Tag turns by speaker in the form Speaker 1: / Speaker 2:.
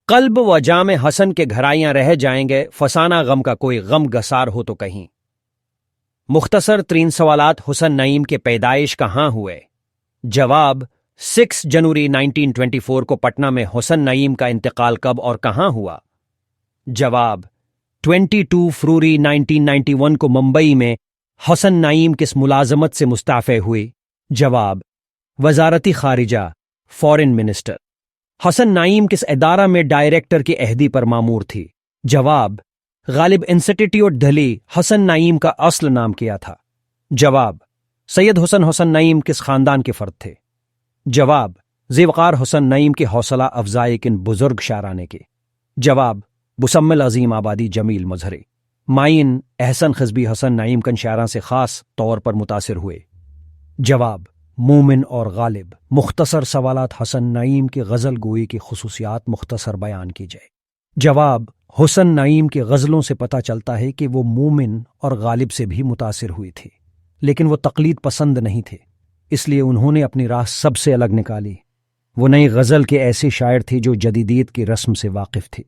Speaker 1: قلب و جام حسن کے گھرائیاں رہ جائیں گے، فسانہ غم کا کوئی غم گسار ہو تو کہیں۔ مختصر ترین سوالات: حسن نعیم کے پیدائش کہاں ہوئے؟ جواب: 6 جنوری 1924 کو پٹنہ میں حسن نعیم کا انتقال کب اور کہاں ہوا؟ جواب: 22 فروری 1991 کو ممبئی میں حسن نعیم کس ملازمت سے مستعفی ہوئی؟ جواب: وزارت خارجہ، فارن منسٹر۔ حسن نعیم کس ادارہ میں ڈائریکٹر کی عہدے پر مامور تھی؟ جواب: غالب انسٹی ٹیوٹ دہلی۔ حسن نعیم کا اصل نام کیا تھا؟ جواب: سید حسن نعیم کس خاندان کے فرد تھے؟ جواب: ذی وقار حسن نعیم کی حوصلہ افزائی کن بزرگ شاعرانے کی؟ جواب: بسمل عظیم آبادی جمیل مظہری۔ معین احسن خزبی حسن نعیم کن شاعراں سے خاص طور پر متاثر ہوئے؟ جواب: مومن اور غالب۔ مختصر سوالات: حسن نعیم کی غزل گوئی کی خصوصیات مختصر بیان کیجائے۔ جواب: حسن نعیم کی غزلوں سے پتہ چلتا ہے کہ وہ مومن اور غالب سے بھی متاثر ہوئی تھی، لیکن وہ تقلید پسند نہیں تھے، اس لیے انہوں نے اپنی راہ سب سے الگ نکالی۔ وہ نئی غزل کے ایسے شاعر تھے جو جدیدیت کی رسم سے واقف تھے۔